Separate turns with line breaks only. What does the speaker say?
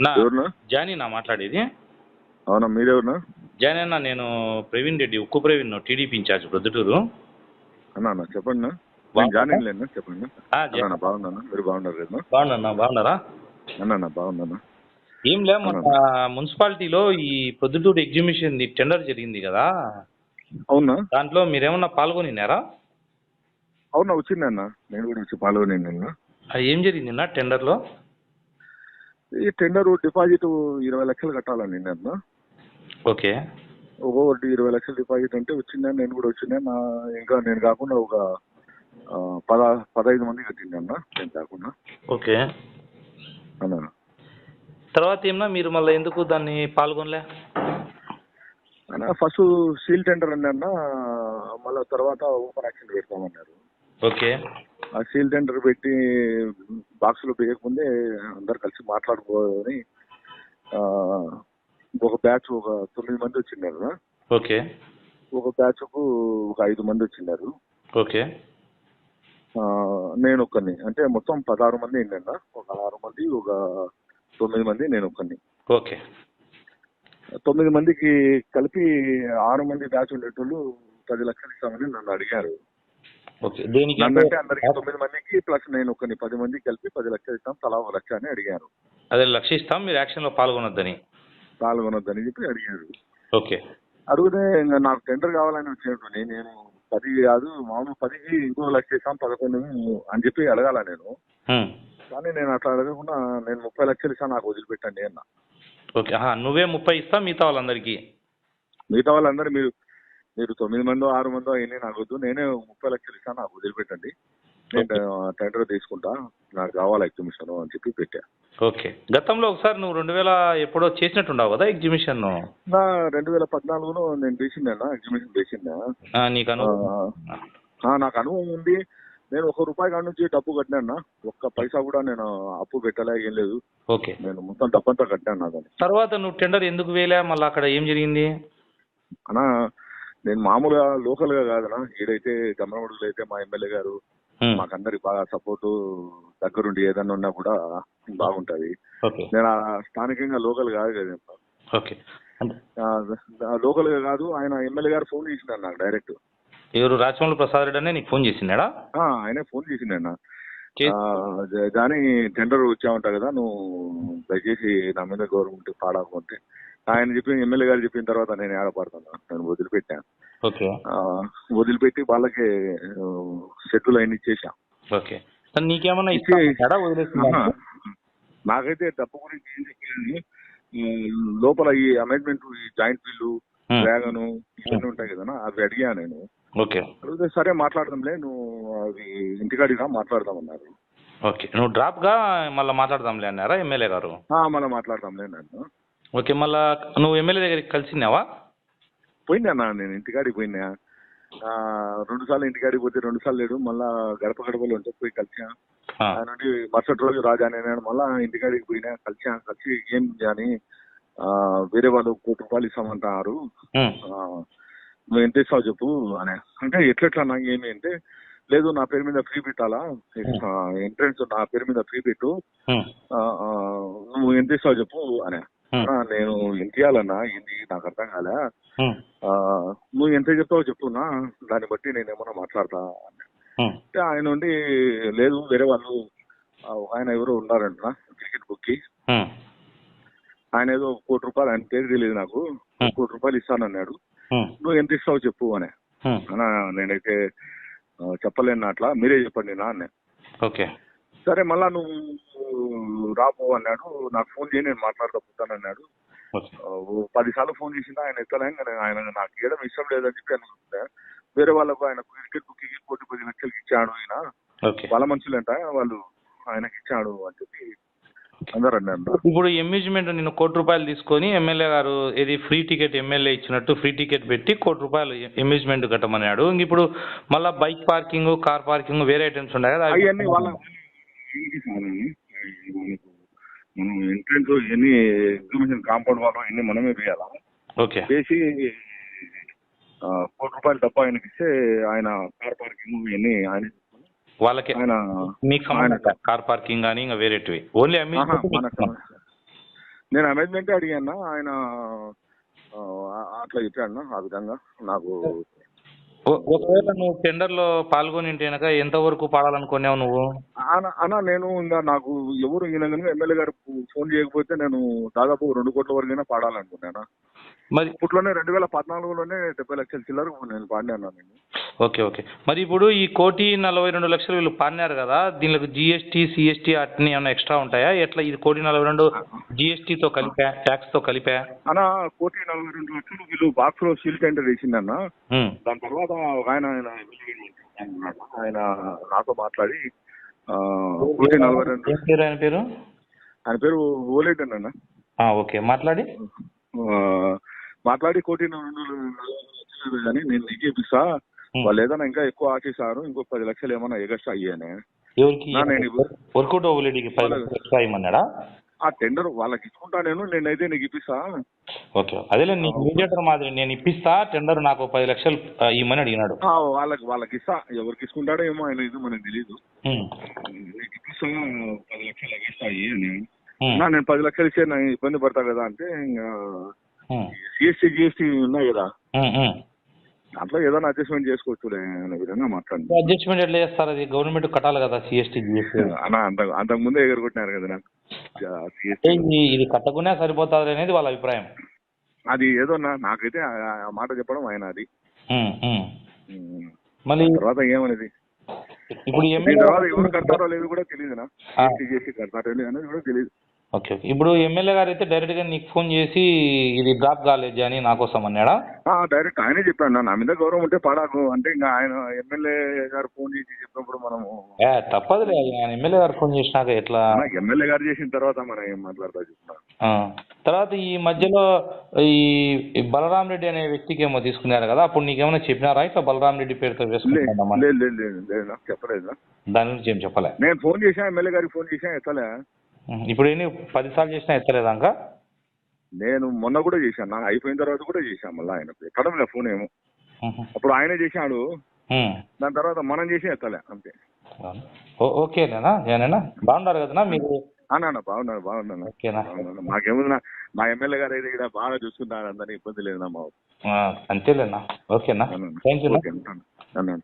నా
ఎవరున్నా?
జానీ నా మాట్లాడేది.
అవునా, మీరెవరున్నా?
జానీ అన్న, నేను ప్రవీణ్ రెడ్డి, ఉక్కు ప్రవీణ్, టీడీపీ ఇన్ఛార్జ్ ప్రొద్దుటూరు.
అన్న చెప్పండి. నేను జాయిన్ లేనా? చెప్పండి. అన్న బాగున్నా, మీరు బాగున్నారు కదా?
బాగున్నా, బాగున్నారా
అన్న? బాగున్నా.
ఏం లే, మన మున్సిపాలిటీలో ఈ ప్రొద్దుటూరు ఎగ్జిబిషన్ టెండర్ జరిగింది కదా.
అవునా?
దాంట్లో మీరేమన్నా పాల్గొనినారా?
అవునా, వచ్చింది అన్న. నేను కూడా వచ్చి పాల్గొని.
ఏం జరిగింది నా టెండర్లో?
ఈ టెండర్ డిపాజిట్ 20 లక్షలు కట్టాలండి అన్న.
ఓకే.
ఒక్కొక్కటి 20 లక్షలు డిపాజిట్ అంటే వచ్చిందని నేను కూడా వచ్చిందా. ఇంకా నేను కాకుండా ఒక 15 మంది కట్టింది అన్న, నేను కాకుండా.
ఓకే
అన్న
తర్వాత ఏమన్నా మీరు మళ్ళీ ఎందుకు దాన్ని పాల్గొనలే?
అన్న ఫస్ట్ సీల్ టెండర్ అండి అన్న, మళ్ళీ తర్వాత ఓపెన్ యాక్షన్ పెడతామన్నారు.
ఓకే.
ఆ సీల్ టెండర్ పెట్టి బాక్సులు వేయకముందే అందరు కలిసి మాట్లాడుకోని ఒక బ్యాచ్ ఒక 9 మంది వచ్చిన్నారు.
ఓకే.
ఒక బ్యాచ్కు ఒక 5 మంది వచ్చిన్నారు.
ఓకే.
నేను ఒక్కరిని, అంటే మొత్తం 16 మంది ఏంటన్నా, ఒక 6 మంది ఒక 9 మంది, నేను ఒక్కరిని.
ఓకే.
9 మందికి కలిపి 6 మంది బ్యాచ్ ఉండేటోళ్ళు 10 లక్షలు ఇస్తామని నన్ను అడిగారు.
ఓకే. దేనికి
నన్ను అంటే అందరికి 9 మందికి ప్లస్ నేను ఒకరిని 10 మందికి కలిపి 10 లక్షలు ఇస్తాం, తలా 1 లక్ష అని అడిగారు.
అదే లక్ష ఇస్తాం, మీరు యాక్షన్లో పాల్గొనొద్దని
చెప్పి అడిగారు.
ఓకే.
అడిగితే ఇంకా నాకు టెండర్ కావాలని వచ్చినట్టు నేను 10 కాదు, మామూలు 10కి ఇంకో లక్ష ఇస్తాం 11 అని చెప్పి అడగాల నేను. కానీ నేను అట్లా అడగకుండా నేను 30 లక్షలు ఇస్తాను, నాకు వదిలిపెట్టండి అన్న.
ఓకే. నువ్వే 30 ఇస్తా, మిగతా వాళ్ళందరికీ?
మిగతా వాళ్ళందరూ మీరు 9 మందో 6 మందో అవన్నీ నాకు వద్దు, నేనే 30 లక్షలు ఇస్తాను, నాకు వదిలిపెట్టండి, నేను టెండర్ తీసుకుంటా, నాకు కావాలి ఎగ్జిబిషన్ అని చెప్పి పెట్టా.
ఓకే. గతంలో ఒకసారి నువ్వు 2000 ఎప్పుడో చేసినట్టుండవు కదా ఎగ్జిబిషన్?
2014లో నేను చేసిందా ఎగ్జిబిషన్ చేసిందా.
నీకు
నాకు అనుభవం ఉంది. నేను 1 రూపాయి కాడ నుంచి డబ్బు కట్టినా, ఒక్క పైసా కూడా నేను అప్పు పెట్టలే, ఏం లేదు.
ఓకే.
నేను మొత్తం డబ్బంతా కట్టాను. దాన్ని
తర్వాత నువ్వు టెండర్ ఎందుకు వేయలే మళ్ళీ? అక్కడ ఏం జరిగింది
అన్నా? నేను మామూలుగా లోకల్ గా కాదనా, ఏదైతే గమనముడులో అయితే మా ఎమ్మెల్యే గారు మాకందరికి బాగా సపోర్టు, దగ్గరుండి ఏదన్నా ఉన్నా కూడా బాగుంటది. నేను స్థానికంగా లోకల్ కాదు కదా.
ఓకే.
లోకల్ గా కాదు, ఆయన ఎమ్మెల్యే గారు ఫోన్ చేసిండు నాకు డైరెక్ట్.
ఎవరు? రాజమౌళి ప్రసాద్ రెడ్డి అనే నీకు ఫోన్ చేసిండా?
ఆయనే ఫోన్ చేసిండన్న. దాని టెండర్ వచ్చామంటా కదా, నువ్వు దయచేసి నా మీద గవర్నమెంట్ పాడకుంటే ఆయన చెప్పి ఎమ్మెల్యే గారు చెప్పిన తర్వాత నేను ఏడపడతాను, నేను వదిలిపెట్టాను. వదిలిపెట్టి వాళ్ళకి షెడ్యూల్ అయిన ఇచ్చేసా.
ఓకే. నీకేమన్నా
నాకైతే డబ్బు గురించి ఏం చెప్పలేదు. లోపల ఈ అమెండ్మెంట్, ఈ జాయింట్ బిల్లు, డ్రాగన్ ఇవన్నీ ఉంటాయి కదా, అవి అడిగా నేను.
ఓకే.
అడిగితే సరే మాట్లాడదాంలే, నువ్వు అవి ఇంటికాడిగా మాట్లాడదామన్నారు.
ఓకే. నువ్వు డ్రాప్ గా మళ్ళీ మాట్లాడదాంలే అన్నారా ఎమ్మెల్యే గారు?
మళ్ళీ మాట్లాడదాంలే అన్నాను.
ఓకే. మళ్ళా నువ్వు ఎమ్మెల్యే దగ్గరికి కలిసినావా?
పోయినా నేను ఇంటికాడికి పోయినా. 2 సార్లు ఇంటికాడికి పోతే 2 సార్లు లేడు, మళ్ళా గడపలో ఉంటే పోయి కలిసా. ఆయన మరుసటి రోజు రాజా నేను మళ్ళా ఇంటికాడికి పోయినా, కలిసి ఏం అని వేరే వాళ్ళు 1 కోటి రూపాయలు ఇస్తామంటారు, నువ్వు ఎంత ఇస్తావు చెప్పు అని. అంటే ఎట్లెట్లా నాకు ఏమి అంటే, లేదు నా పేరు మీద ఫ్రీ పెట్టాలా, ఎంట్రన్స్ నా పేరు మీద ఫ్రీ పెట్టు, నువ్వు ఎంత ఇస్తావు చెప్పు అని. నేను ఎంత ఇవ్వాలన్నా, ఏంది నాకు అర్థం కాలే, నువ్వు ఎంత చెప్తావో చెప్తున్నా, దాన్ని బట్టి నేను ఏమన్నా మాట్లాడతా అంటే ఆయన ఉండి, లేదు వేరే వాళ్ళు ఆయన ఎవరో ఉన్నారంట క్రికెట్ బుక్ కి, ఆయన ఏదో 1 కోటి రూపాయలు, ఆయన పేరు తెలియదు నాకు, 1 కోటి రూపాయలు ఇస్తానన్నాడు, నువ్వు ఎంత ఇస్తావు చెప్పు అని. నేనైతే చెప్పలేను, అట్లా మీరే చెప్పండి నా అన్న.
ఓకే.
సరే మళ్ళా నువ్వు రాపో అన్నాడు, నాకు ఫోన్ చేయి నేను మాట్లాడకపోతానన్నాడు. 10 సార్లు ఫోన్ చేసిందా, ఆయన ఎత్తలే. ఆయన నాకు ఇవ్వడం ఇష్టం లేదని చెప్పి అనుకుంటా, వేరే వాళ్ళకు ఆయన క్రికెట్ బుక్ 1 కోటి 10 లక్షలకి ఇచ్చాడు, ఈయన వాళ్ళ మనుషులంట, వాళ్ళు ఆయనకి ఇచ్చాడు అని చెప్పి అందరు అన్నారు.
ఇప్పుడు అమ్యూజ్మెంట్ నేను 1 కోటి రూపాయలు తీసుకొని ఎమ్మెల్యే గారు ఇది ఫ్రీ టికెట్, ఎమ్మెల్యే ఇచ్చినట్టు ఫ్రీ టికెట్ పెట్టి 1 కోటి రూపాయలు అమ్యూజ్మెంట్ కట్టమన్నాడు. ఇప్పుడు మళ్ళీ బైక్ పార్కింగ్, కార్ పార్కింగ్, వేరే ఐటమ్స్ ఉన్నాయి కదా,
అవన్నీ వాళ్ళ మనం ఎంట్రెన్స్ ఎన్ని ఎగ్జిబిషన్ కాంపౌండ్ వాళ్ళు ఎన్ని మనమే వేయాలా.
ఓకే.
వేసి 1 కోటి రూపాయలు డబ్బా ఆయనకి ఇస్తే ఆయన కార్ పార్కింగ్ ఇవన్నీ ఆయన
వాళ్ళకి, మీకు కార్ పార్కింగ్ కానీ ఇంకా వేరేటివి ఓన్లీ
నేను అమేజ్మెంటే అడిగాను ఆయన అట్లా చెప్పాడు ఆ విధంగా నాకు.
ఒకవేళ నువ్వు టెండర్లో పాల్గొని ఉంటే కనుక ఎంతవరకు పాడాలనుకున్నావు నువ్వు?
అన్నా నేను ఇంకా నాకు ఎవరు ఈయన కనుక ఎమ్మెల్యే గారు ఫోన్ చేయకపోతే నేను దాదాపు 2 కోట్ల వరకైనా పాడాలనుకున్నాను.
మరి
ఇప్పట్లోనే 2014లోనే 70 లక్షల చిల్లర నేను పాడినాను నేను.
Okay okay. మరి ఇప్పుడు ఈ 1,42,00,000 వీళ్ళు పాడినారు కదా, దీనికి జిఎస్టీ సిఎస్టీ అట్ని ఏమైనా ఎక్స్ట్రా ఉంటాయా ఎట్లా? ఇది 1,42,00,000 జిఎస్టీతో కలిపా, ట్యాక్స్తో కలిపా?
అన్న 1,42,00,000 వీళ్ళు బాక్స్ లో సీల్ టెండర్ వేసిందన్న. దాని తర్వాత ఒక ఆయన ఆయన నాతో మాట్లాడి 1,42,00,000
ఆయన పేరు
ఆయన పేరు ఓలేట్ అన్న.
ఓకే. మాట్లాడి
1,42,00,000 కానీ నేను నీకు ఇప్పిస్తా, వాళ్ళు ఏదైనా ఇంకా ఎక్కువ ఆశిస్తారు, ఇంకో 10 లక్షలు ఏమన్నా ఎగస్ట్రా అయ్యానే.
వర్కౌట్ అవ్వలేడికి 10 లక్షలు ఎక్స్ట్రా ఇవ్వమన్నాడా?
ఆ టెండర్ వాళ్ళకి ఇచ్చుకుంటా నేనైతే నీకు ఇప్పిస్తా.
ఓకే. అదేలే నీకు మీడియేటర్ మాదిరి నేను ఇప్పిస్తా టెండర్, నాకు 10 లక్షలు ఇవ్వమని అడిగినాడు.
వాళ్ళకి ఇస్తా, ఎవరికి ఇచ్చుకుంటాడో ఏమో ఆయన ఇది మనకు తెలీదు. నీకు ఇప్పిస్తా 10 లక్షలు ఎగస్ట్రా అయ్యి నేను 10 లక్షలు ఇచ్చే నేను ఇబ్బంది పడతా కదా అంటే, ఇంకా సిఎస్టీ జిఎస్టీ ఉన్నాయి కదా, దాంట్లో ఏదైనా అడ్జస్ట్మెంట్ చేసుకోవచ్చు అనే విధంగా మాట్లాడండి.
అడ్జస్ట్మెంట్ ఎట్లా చేస్తారు? అది గవర్నమెంట్ కట్టాలి కదా సిఎస్టీ జిఎస్టీ.
అన్న అంతకు ముందే ఎగరగొట్టినారు కదా నాకు సిఎస్టీ.
ఇది కట్టకునే సరిపోతుంది అనేది వాళ్ళ అభిప్రాయం.
అది ఏదో నాకైతే ఆ మాట చెప్పడం ఆయన అది.
మళ్ళీ
తర్వాత ఏమనేది
ఇప్పుడు
తర్వాత ఎవరు కడతారో లేదు కూడా తెలియదునా, సిఎస్టీ జిఎస్టీ కడతారో లేదు అనేది కూడా తెలియదు.
Okay okay. ఇప్పుడు ఎమ్మెల్యే గారు అయితే డైరెక్ట్గా నీకు ఫోన్ చేసి ఇది డ్రాప్ కాలేదు అని నా కోసం అన్నాడా?
డైరెక్ట్ ఆయనే చెప్పాడు, నా మీద గౌరవం ఉంటే పడాకు అంటే. ఇంకా ఆయన ఎమ్మెల్యే గారు ఫోన్ చేసి చెప్పినప్పుడు మనము
తప్పదులే, ఆయన ఎమ్మెల్యే గారు ఫోన్ చేసినాక ఎట్లా?
ఎమ్మెల్యే గారు చేసిన తర్వాత మనం ఏం మాట్లాడతా చెప్తున్నా.
తర్వాత ఈ మధ్యలో ఈ బలరాం రెడ్డి అనే వ్యక్తికి ఏమో తీసుకున్నారు కదా, అప్పుడు నీకేమైనా చెప్పినారా ఇట్లా బలరాం రెడ్డి పేరుతో వేసుకున్నామా?
లేదు చెప్పలేదు.
దాని గురించి ఏం చెప్పలే.
నేను ఫోన్ చేసా, ఎమ్మెల్యే గారికి ఫోన్ చేసా, ఎత్తలే.
ఇప్పుడు ఎన్ని 10 సార్లు చేసినా ఎత్తలేదాక?
నేను మొన్న కూడా చేశాను, నాకు అయిపోయిన తర్వాత కూడా చేశాను. మళ్ళీ ఆయన ఎక్కడం ఫోన్ ఏమో, అప్పుడు ఆయనే చేశాడు, దాని తర్వాత మనం చేసి ఎత్తలే అంతే.
ఓకేనా? నేనేనా బాగున్నారు కదా మీరు?
అన్నా బాగున్నాను. మాకేముంది, మా ఎమ్మెల్యే గారు అయితే ఇక్కడ బాగా చూసుకుంటారు, అందరినీ ఇబ్బంది లేదన్నా మా.
అంతేలేనా? ఓకేనా? Thank you.
అన్నాను.